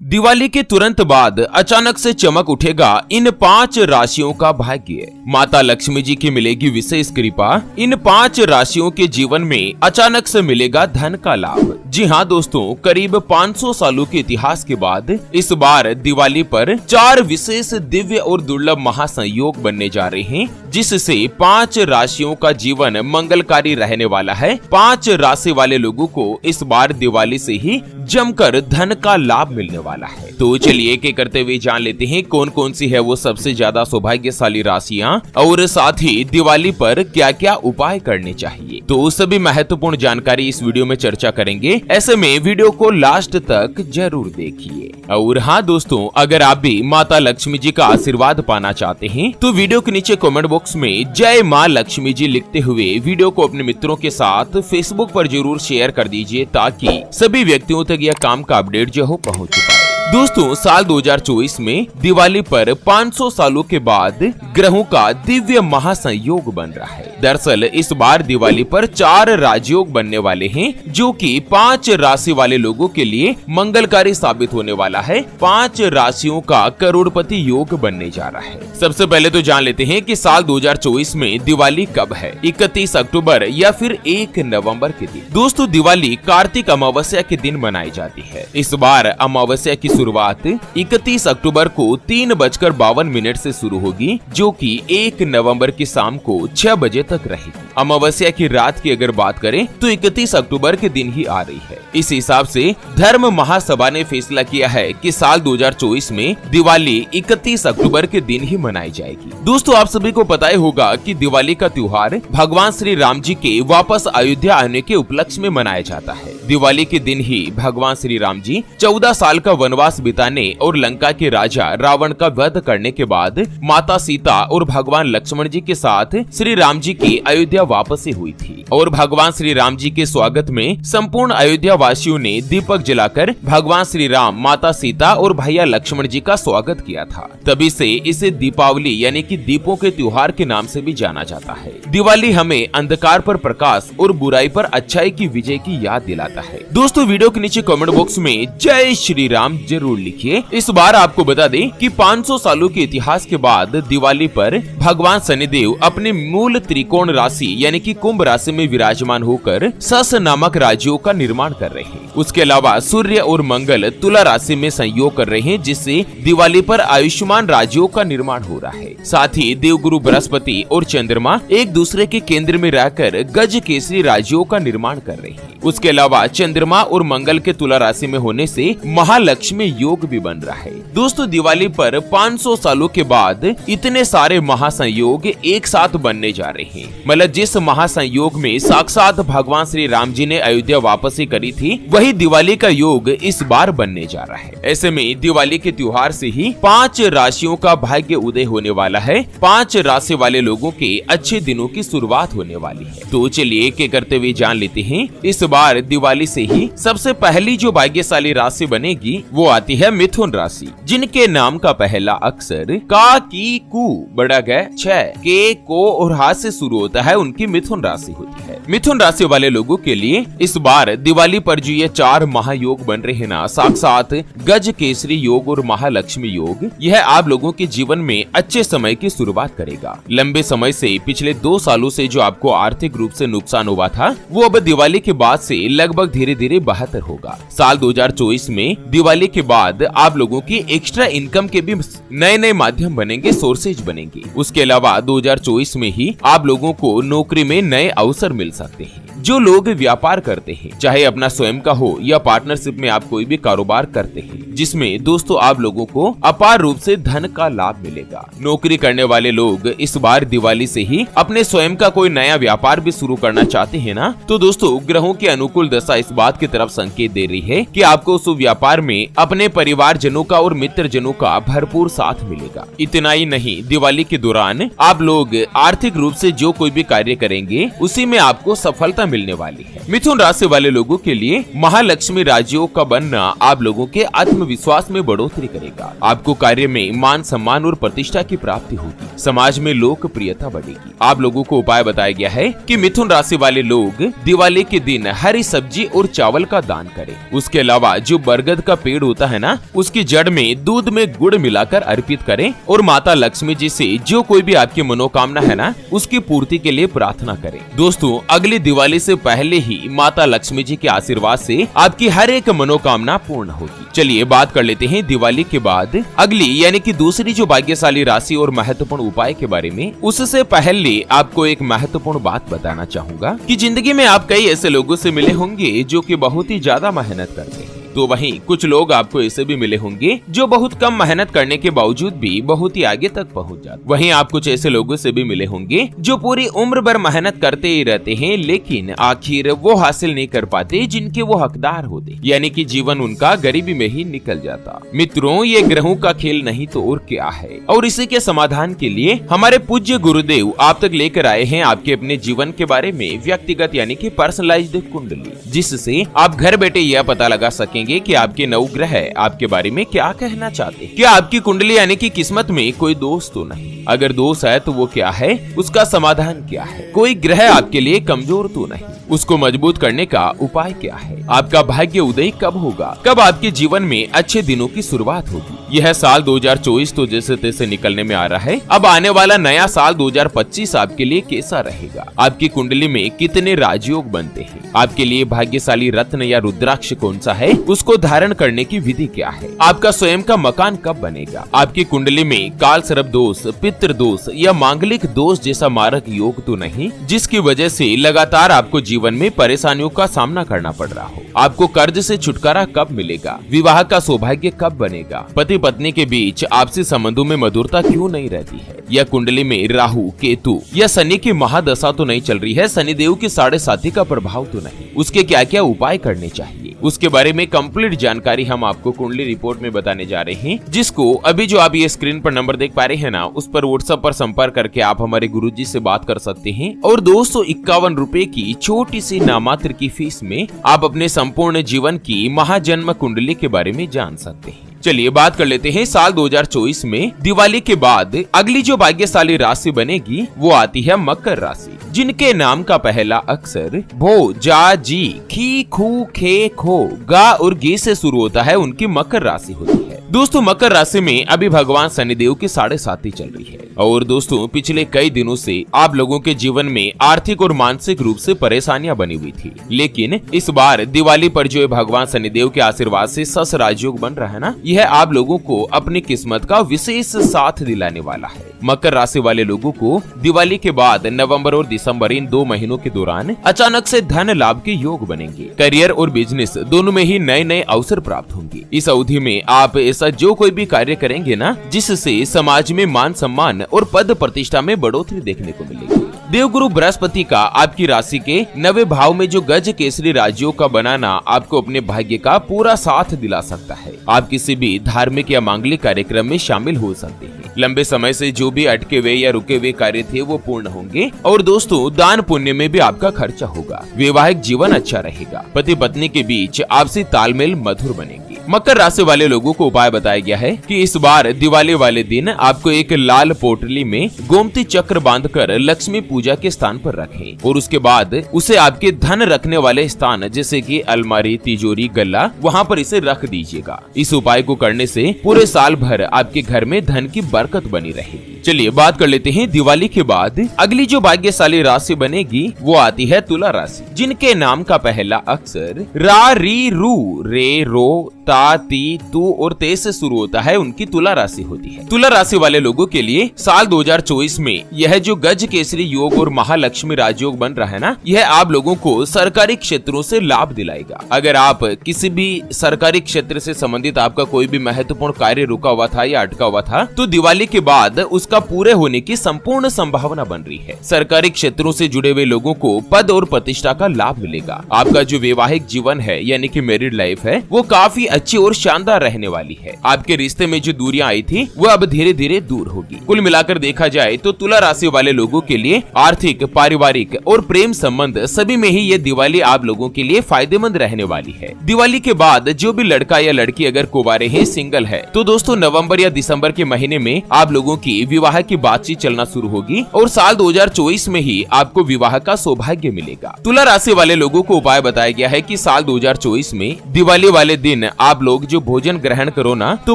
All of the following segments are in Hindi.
दिवाली के तुरंत बाद अचानक से चमक उठेगा इन 5 राशियों का भाग्य। माता लक्ष्मी जी की मिलेगी विशेष कृपा। इन 5 राशियों के जीवन में अचानक से मिलेगा धन का लाभ। जी हाँ दोस्तों, करीब 500 सालों के इतिहास के बाद इस बार दिवाली पर 4 विशेष दिव्य और दुर्लभ महासंयोग बनने जा रहे हैं, जिससे 5 राशियों का जीवन मंगलकारी रहने वाला है। 5 राशि वाले लोगों को इस बार दिवाली से ही जमकर धन का लाभ मिलने वाला है। तो चलिए एक एक करते हुए जान लेते हैं कौन कौन सी है वो सबसे ज्यादा सौभाग्यशाली राशियां और साथ ही दिवाली पर क्या क्या उपाय करने चाहिए। तो सभी महत्वपूर्ण जानकारी इस वीडियो में चर्चा करेंगे, ऐसे में वीडियो को लास्ट तक जरूर देखिए। और हाँ दोस्तों, अगर आप भी माता लक्ष्मी जी का आशीर्वाद पाना चाहते हैं तो वीडियो के नीचे कमेंट बॉक्स में जय माँ लक्ष्मी जी लिखते हुए वीडियो को अपने मित्रों के साथ फेसबुक पर जरूर शेयर कर दीजिए, ताकि सभी व्यक्तियों तक यह काम का अपडेट जो हो पहुँच पाए। दोस्तों, साल 2024 में दिवाली पर 500 सालों के बाद ग्रहों का दिव्य महासंयोग बन रहा है। दरअसल इस बार दिवाली पर 4 राजयोग बनने वाले हैं, जो कि 5 राशि वाले लोगों के लिए मंगलकारी साबित होने वाला है। 5 राशियों का करोड़पति योग बनने जा रहा है। सबसे पहले तो जान लेते हैं कि साल 2024 में दिवाली कब है। 31 अक्टूबर या फिर 1 नवंबर के दिन। दोस्तों, दिवाली कार्तिक अमावस्या के दिन मनाई जाती है। इस बार अमावस्या की शुरुआत 31 अक्टूबर को 3:52 से शुरू होगी, जो कि 1 नवंबर की शाम को 6 बजे तक रहेगी। अमावस्या की रात की अगर बात करें तो 31 अक्टूबर के दिन ही आ रही है। इस हिसाब से धर्म महासभा ने फैसला किया है कि साल 2024 में दिवाली 31 अक्टूबर के दिन ही मनाई जाएगी। दोस्तों, आप सभी को पता ही होगा कि दिवाली का त्योहार भगवान श्री राम जी के वापस अयोध्या आने के उपलक्ष्य में मनाया जाता है। दिवाली के दिन ही भगवान श्री राम जी 14 साल का वनवास बिताने और लंका के राजा रावण का वध करने के बाद माता सीता और भगवान लक्ष्मण जी के साथ श्री राम जी की अयोध्या वापसी हुई थी। और भगवान श्री राम जी के स्वागत में संपूर्ण अयोध्या वासियों ने दीपक जलाकर भगवान श्री राम, माता सीता और भैया लक्ष्मण जी का स्वागत किया था। तभी से इसे दीपावली यानी कि दीपों के त्योहार के नाम से भी जाना जाता है। दिवाली हमें अंधकार पर प्रकाश और बुराई पर अच्छाई की विजय की याद दिलाता है। दोस्तों, वीडियो के नीचे कमेंट बॉक्स में जय श्री राम जरूर लिखिए। इस बार आपको बता दें कि 500 सालों के इतिहास के बाद दिवाली पर भगवान शनिदेव अपने मूल त्रिकोण राशि यानी कि कुंभ राशि में विराजमान होकर सस नामक राजियों का निर्माण कर रहे हैं। उसके अलावा सूर्य और मंगल तुला राशि में संयोग कर रहे हैं, जिससे दिवाली पर आयुष्मान राजियों का निर्माण हो रहा है। साथ ही देवगुरु बृहस्पति और चंद्रमा एक दूसरे के केंद्र में रहकर गज केसरी राजियों का निर्माण कर रहे हैं। उसके अलावा चंद्रमा और मंगल के तुला राशि में होने से महालक्ष्मी योग भी बन रहा है। दोस्तों, दिवाली पर 500 सालों के बाद इतने सारे महासंयोग एक साथ बनने जा रहे हैं। मतलब जिस महासंयोग में साक्षात भगवान श्री राम जी ने अयोध्या वापसी करी थी, वही दिवाली का योग इस बार बनने जा रहा है। ऐसे में दिवाली के त्योहार से ही 5 राशियों का भाग्य उदय होने वाला है। 5 राशि वाले लोगों के अच्छे दिनों की शुरुआत होने वाली है। तो चलिए एक एक करते हुए जान लेते हैं। इस बार दिवाली से ही सबसे पहली जो भाग्यशाली राशि बनेगी वो आती है मिथुन राशि, जिनके नाम का पहला अक्षर का, की, कु, बड़ा ग, छ, के, को और हा से शुरू होता है, उनकी मिथुन राशि होती है। मिथुन राशि वाले लोगों के लिए इस बार दिवाली पर जो ये 4 महायोग बन रहे हैं ना, साक्षात गज केसरी योग और महालक्ष्मी योग, यह आप लोगों के जीवन में अच्छे समय की शुरुआत करेगा। लंबे समय से पिछले 2 सालों से जो आपको आर्थिक रूप से नुकसान हुआ था, वो अब दिवाली के बाद से लगभग धीरे धीरे बेहतर होगा। साल 2024 में दिवाली के बाद आप लोगों की एक्स्ट्रा इनकम के भी नए नए माध्यम बनेंगे, सोर्सेज बनेंगे। उसके अलावा 2024 में ही आप लोगों को नौकरी में नए अवसर मिल सकते हैं। जो लोग व्यापार करते हैं, चाहे अपना स्वयं का हो या पार्टनरशिप में आप कोई भी कारोबार करते हैं, जिसमें दोस्तों आप लोगों को अपार रूप से धन का लाभ मिलेगा। नौकरी करने वाले लोग इस बार दिवाली से ही अपने स्वयं का कोई नया व्यापार भी शुरू करना चाहते हैं ना, तो दोस्तों ग्रहों की अनुकूल दशा इस बात की तरफ संकेत दे रही है कि आपको उस व्यापार में अपने परिवार जनों का और मित्र जनों का भरपूर साथ मिलेगा। इतना ही नहीं, दिवाली के दौरान आप लोग आर्थिक रूप से जो कोई भी कार्य करेंगे, उसी में आपको सफलता सफलता मिलने वाली है। मिथुन राशि वाले लोगों के लिए महालक्ष्मी राजयोग का बनना आप लोगों के आत्मविश्वास में बढ़ोतरी करेगा। आपको कार्य में मान सम्मान और प्रतिष्ठा की प्राप्ति होगी। समाज में लोकप्रियता बढ़ेगी। आप लोगों को उपाय बताया गया है कि मिथुन राशि वाले लोग दिवाली के दिन हरी सब्जी और चावल का दान करें। उसके अलावा जो बरगद का पेड़ होता है ना, उसकी जड़ में दूध में गुड़ मिलाकर अर्पित करें और माता लक्ष्मी जी से जो कोई भी आपकी मनोकामना है ना, उसकी पूर्ति के लिए प्रार्थना करें। दोस्तों, अगली दिवाली से पहले ही माता लक्ष्मी जी के आशीर्वाद से आपकी हर एक मनोकामना पूर्ण होगी। चलिए बात कर लेते हैं दिवाली के बाद अगली यानी कि दूसरी जो भाग्यशाली राशि और महत्वपूर्ण उपाय के बारे में। उससे पहले आपको एक महत्वपूर्ण बात बताना चाहूंगा कि जिंदगी में आप कई ऐसे लोगों से मिले होंगे जो कि बहुत ही ज्यादा मेहनत करते हैं, तो वहीं कुछ लोग आपको ऐसे भी मिले होंगे जो बहुत कम मेहनत करने के बावजूद भी बहुत ही आगे तक पहुंच जाते। वहीं आप कुछ ऐसे लोगों से भी मिले होंगे जो पूरी उम्र भर मेहनत करते ही रहते हैं, लेकिन आखिर वो हासिल नहीं कर पाते जिनके वो हकदार होते, यानी कि जीवन उनका गरीबी में ही निकल जाता। मित्रों, ये ग्रहों का खेल नहीं तो और क्या है, और इसी के समाधान के लिए हमारे पूज्य गुरुदेव आप तक लेकर आए हैं आपके अपने जीवन के बारे में व्यक्तिगत यानी कि पर्सनलाइज्ड कुंडली, जिससे आप घर बैठे यह पता लगा सकेंगे कि आपके नवग्रह आपके बारे में क्या कहना चाहते हैं। क्या आपकी कुंडली यानी कि किस्मत में कोई दोष तो नहीं? अगर दोष है तो वो क्या है, उसका समाधान क्या है? कोई ग्रह आपके लिए कमजोर तो नहीं, उसको मजबूत करने का उपाय क्या है? आपका भाग्य उदय कब होगा? कब आपके जीवन में अच्छे दिनों की शुरुआत होगी? यह साल 2024 तो जैसे तैसे निकलने में आ रहा है। अब आने वाला नया साल 2025 आपके लिए कैसा रहेगा? आपकी कुंडली में कितने राजयोग बनते हैं? आपके लिए भाग्यशाली रत्न या रुद्राक्ष कौन सा है? उसको धारण करने की विधि क्या है? आपका स्वयं का मकान कब बनेगा? आपकी कुंडली में काल सर्प दोष, पितृ दोष या मांगलिक दोष जैसा मारक योग तो नहीं, जिसकी वजह से लगातार आपको जीवन में परेशानियों का सामना करना पड़ रहा हो? आपको कर्ज से छुटकारा कब मिलेगा? विवाह का सौभाग्य कब बनेगा? पति पत्नी के बीच आपसी संबंधों में मधुरता क्यों नहीं रहती है? या कुंडली में राहु, केतु या शनि की महादशा तो नहीं चल रही है? शनिदेव की 7.5 का प्रभाव तो नहीं? उसके क्या क्या उपाय करने चाहिए? उसके बारे में कंप्लीट जानकारी हम आपको कुंडली रिपोर्ट में बताने जा रहे हैं, जिसको अभी जो आप ये स्क्रीन पर नंबर देख पा रहे हैं ना, उस पर व्हाट्सएप पर संपर्क करके आप हमारे गुरुजी से बात कर सकते हैं और 251 रुपए की छोटी सी नामात्र की फीस में आप अपने संपूर्ण जीवन की महाजन्म कुंडली के बारे में जान सकते हैं। चलिए बात कर लेते हैं साल 2024 में दिवाली के बाद अगली जो भाग्यशाली राशि बनेगी वो आती है मकर राशि, जिनके नाम का पहला अक्षर भो, जा, जी, खी, खू, खे, खो, गा और गे से शुरू होता है, उनकी मकर राशि होती है। दोस्तों, मकर राशि में अभी भगवान शनिदेव की 7.5 चल रही है और दोस्तों पिछले कई दिनों से आप लोगों के जीवन में आर्थिक और मानसिक रूप से परेशानियां बनी हुई थी, लेकिन इस बार दिवाली पर जो भगवान शनिदेव के आशीर्वाद से सस राजयोग बन रहा है ना, यह आप लोगों को अपनी किस्मत का विशेष साथ दिलाने वाला है। मकर राशि वाले लोगों को दिवाली के बाद नवंबर और दिसंबर इन 2 महीनों के दौरान अचानक से धन लाभ के योग बनेंगे। करियर और बिजनेस दोनों में ही नए नए अवसर प्राप्त होंगे। इस अवधि में आप ऐसा जो कोई भी कार्य करेंगे ना, जिससे समाज में मान सम्मान और पद प्रतिष्ठा में बढ़ोतरी देखने को मिलेगी। देवगुरु बृहस्पति का आपकी राशि के 9वें भाव में जो गज केसरी राजयोग का बनाना आपको अपने भाग्य का पूरा साथ दिला सकता है। आप किसी भी धार्मिक या मांगलिक कार्यक्रम में शामिल हो सकते हैं। लंबे समय से जो भी अटके हुए या रुके हुए कार्य थे वो पूर्ण होंगे और दोस्तों दान पुण्य में भी आपका खर्चा होगा। वैवाहिक जीवन अच्छा रहेगा। पति पत्नी के बीच आपसी तालमेल मधुर बनेगी। मकर राशि वाले लोगों को उपाय बताया गया है कि इस बार दिवाली वाले दिन आपको एक लाल पोटली में गोमती चक्र बांधकर लक्ष्मी पूजा के स्थान पर रखें और उसके बाद उसे आपके धन रखने वाले स्थान जैसे कि अलमारी, तिजोरी, गल्ला, वहां पर इसे रख दीजिएगा। इस उपाय को करने से पूरे साल भर आपके घर में धन की बरकत बनी रहेगी। चलिए बात कर लेते हैं दिवाली के बाद अगली जो भाग्यशाली राशि बनेगी वो आती है तुला राशि, जिनके नाम का पहला अक्षर रा, री, रू, रे, रो, ता, ती, तू और ते से शुरू होता है, उनकी तुला राशि होती है। तुला राशि वाले लोगों के लिए साल 2024 में यह जो गज केसरी योग और महालक्ष्मी राजयोग बन रहा है ना, यह आप लोगों को सरकारी क्षेत्रों से लाभ दिलाएगा। अगर आप किसी भी सरकारी क्षेत्र से संबंधित आपका कोई भी महत्वपूर्ण कार्य रुका हुआ था या अटका हुआ था, तो दिवाली के बाद उसका पूरे होने की संपूर्ण संभावना बन रही है। सरकारी क्षेत्रों से जुड़े हुए लोगों को पद और प्रतिष्ठा का लाभ मिलेगा। आपका जो वैवाहिक जीवन है यानी कि मैरिड लाइफ है वो काफी अच्छी और शानदार रहने वाली है। आपके रिश्ते में जो दूरियां आई थी वो अब धीरे धीरे दूर होगी। कुल मिलाकर देखा जाए तो तुला राशि वाले लोगों के लिए आर्थिक, पारिवारिक और प्रेम संबंध सभी में ही ये दिवाली आप लोगों के लिए फायदेमंद रहने वाली है। दिवाली के बाद जो भी लड़का या लड़की अगर कुंवारे हैं, सिंगल है, तो दोस्तों नवंबर या दिसंबर के महीने में आप लोगों की विवाह की बातचीत चलना शुरू होगी और साल 2024 में ही आपको विवाह का सौभाग्य मिलेगा। तुला राशि वाले लोगों को उपाय बताया गया है कि साल 2024 में दिवाली वाले दिन आप लोग जो भोजन ग्रहण करो ना, तो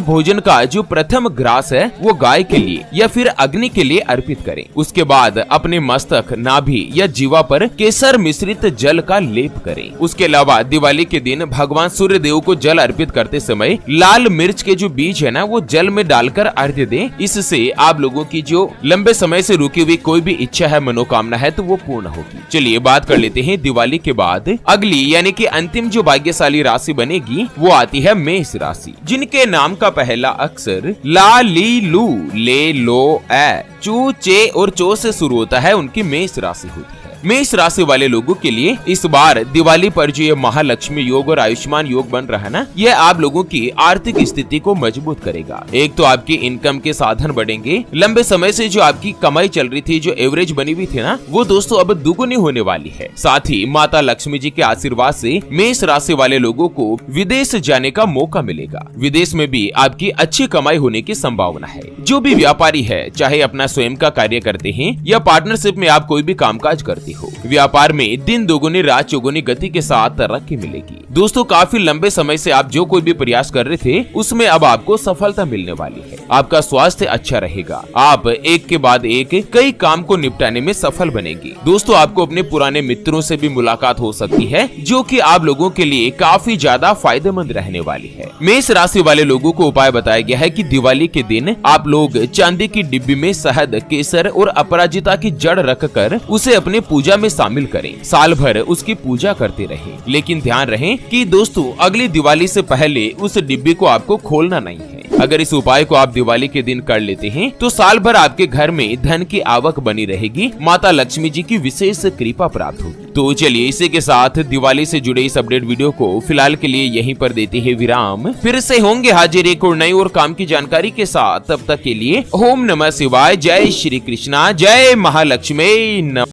भोजन का जो प्रथम ग्रास है वो गाय के लिए या फिर अग्नि के लिए अर्पित करें। उसके बाद अपने मस्तक, नाभि या जीवा पर केसर मिश्रित जल का लेप करें। उसके अलावा दिवाली के दिन भगवान सूर्य देव को जल अर्पित करते समय लाल मिर्च के जो बीज है ना, वो जल में डालकर अर्घ्य दें। इससे आप लोगों की जो लंबे समय से रुकी हुई कोई भी इच्छा है, मनोकामना है, तो वो पूर्ण होगी। चलिए बात कर लेते हैं दिवाली के बाद अगली यानी कि अंतिम जो भाग्यशाली राशि बनेगी वो आती है मेष राशि, जिनके नाम का पहला अक्षर ला, ली, लू, ले, लो, ए, चू, चे और चो से शुरू होता है, उनकी मेष राशि होती है। मेष राशि वाले लोगों के लिए इस बार दिवाली पर जो ये महालक्ष्मी योग और आयुष्मान योग बन रहा है ना, ये आप लोगों की आर्थिक स्थिति को मजबूत करेगा। एक तो आपकी इनकम के साधन बढ़ेंगे। लंबे समय से जो आपकी कमाई चल रही थी, जो एवरेज बनी हुई थी ना, वो दोस्तों अब दुगुनी होने वाली है। साथ ही माता लक्ष्मी जी के आशीर्वाद से मेष राशि वाले लोगों को विदेश जाने का मौका मिलेगा। विदेश में भी आपकी अच्छी कमाई होने की संभावना है। जो भी व्यापारी है, चाहे अपना स्वयं का कार्य करते हैं या पार्टनरशिप में आप कोई भी कामकाज करते हो, व्यापार में दिन दोगुनी रात चौगुनी गति के साथ तरक्की मिलेगी। दोस्तों काफी लंबे समय से आप जो कोई भी प्रयास कर रहे थे, उसमें अब आपको सफलता मिलने वाली है। आपका स्वास्थ्य अच्छा रहेगा। आप एक के बाद एक कई काम को निपटाने में सफल बनेंगे। दोस्तों आपको अपने पुराने मित्रों से भी मुलाकात हो सकती है, जो कि आप लोगों के लिए काफी ज्यादा फायदेमंद रहने वाली है। मेष राशि वाले लोगों को उपाय बताया गया है कि दिवाली के दिन आप लोग चांदी की डिब्बी में शहद, केसर और अपराजिता की जड़ रखकर उसे अपने पूजा में शामिल करें। साल भर उसकी पूजा करते रहें, लेकिन ध्यान रहे कि दोस्तों अगली दिवाली से पहले उस डिब्बी को आपको खोलना नहीं है। अगर इस उपाय को आप दिवाली के दिन कर लेते हैं तो साल भर आपके घर में धन की आवक बनी रहेगी। माता लक्ष्मी जी की विशेष कृपा प्राप्त होगी। तो चलिए इसी के साथ दिवाली से जुड़े इस अपडेट वीडियो को फिलहाल के लिए यहीं पर देते हैं विराम। फिर से होंगे हाजिर एक और नई और काम की जानकारी के साथ। तब तक के लिए ओम नमः शिवाय, जय श्री कृष्णा, जय महालक्ष्मी।